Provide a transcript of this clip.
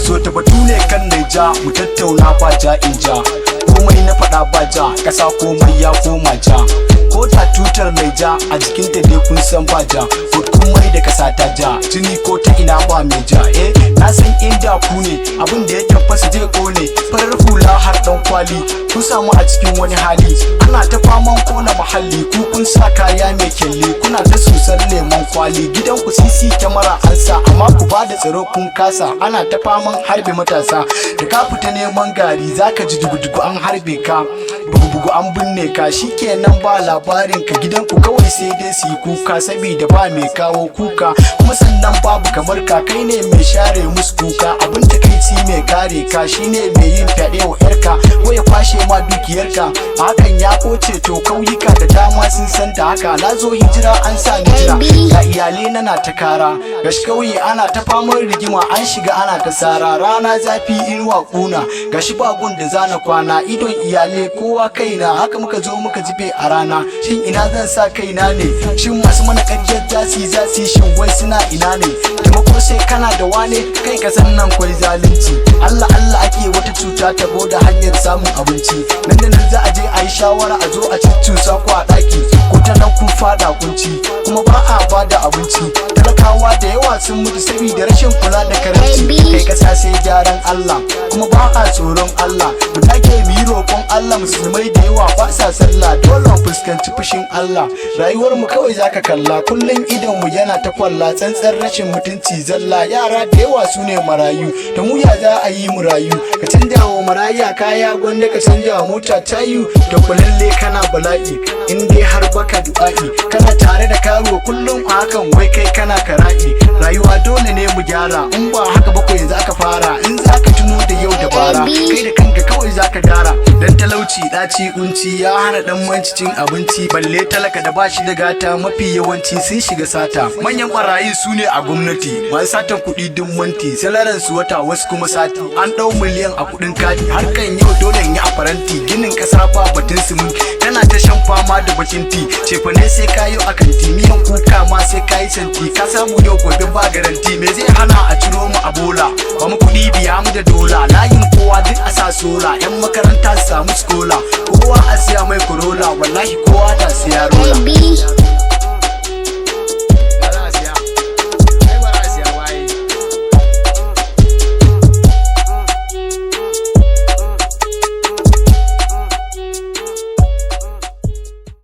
so ta batu ne kan Naija mu tattauna ba ja in ja, komai na faɗa ba ja, ƙasa komai ya koma ja. Ko ta tutar Naija a jikinta dai kun san ba ja, komai da Kasata ja, jini ko ta ina ba mai ja. Na san inda ku ne abin da ya tabbasa zai kone, farar hula har dan kwali kun samu a cikin wani hali, ana ta faman kona muhalli, ku kun sa kaya mai kyalle, kuna ta susar lemon kwali, gidan ku CC kyamara an sa amma ku ba da tsaro kun kasa, ana ta faman harbe matasa, da ka fita neman gari zaka ji dugu-dugu an harbe ka, bugu-bugu an binne ka, shikenan ba labarin ka, gidan ku kawai sai dai su yi kuka saboda ba mai kawo kuka, kuma sannan babu kamar ka, kai ne mai share musu kuka, abin takaici mai kare ka shine mai yin fyaɗe wa yarka ko ya kwashe ma dukiyarka, hakan ya koce to kauyuka da dama sun san da haka. Na zo hijira an sa ni jira, ga iyalai na ta kara, gashi kauye ana ta famar rigima, an shiga ana ta sara, rana zafi inuwa kuna, gashi bagun da zana kwana, idon iyalai kowa kaina, haka muka zo muka jibe a rana. Shin ina zan sa kaina ne? Shin masu mana ƙaryar zasi shin wai suna ina ne? Taimako sai kana da wane, kai ka san nan kwai zalunci, Allah Allah ake wata cuta ta da hanyar samun abinci, nan da nan za a je a yi shawara a zo a cuccusa ku a ɗaki, ko ta nan kun fada kunci, kuma ba a bada abinci, talakawa da yawa sun mutu saboda rashin kula da karanci, kai kasa sai gyaran Allah kuma ba a tsoron Allah, mu dage mu yi roƙon Allah, musulmai da yawa ba sa sallah, dole mu fuskanci fushin Allah, rayuwar mu kawai zaka kalla, kullun idon mu yana ta kwalla, tsantsan rashin mutunci zalla, yara da yawa su ne marayu, da mu ya za a yi mu rayu, ka canja wa maraya kaya gwanda ka canja wa mota tayu, da kulalle kana bala'i in dai har baka du'a'i, kana tare da karuwa kullum a hakan wai kai kana kara'i, rayuwa dole ne mu gyara, in ba haka ba ko yanzu aka fara, in zaka tuno da yau da bara, kai da kanka kawai zaka gyara, dan talauci daci kunci ya hana dan manci cin abinci, balle talaka da bashi da gata mafi yawanci sun shiga sata, manyan barayi su ne a gwamnati, masu satan kuɗi duk manti, salaran su wata wasu kuma sati, an ɗau miliyan a kuɗin kati, harkan yau dole yi a faranti, ginin ƙasa ba batun siminti, kana ta shan fama da bakin ti, cefane sai kayo a kanti, miyan kuka ma sai kayi santi, ka samu yau gobe ba garanti, me zai hana a ciro mu a bola, ba mu kuɗi biya mu da dola, layin kowa duk a sa sola, yan makaranta su samu skola, kowa a siya mai corolla, wallahi kowa da siya rola.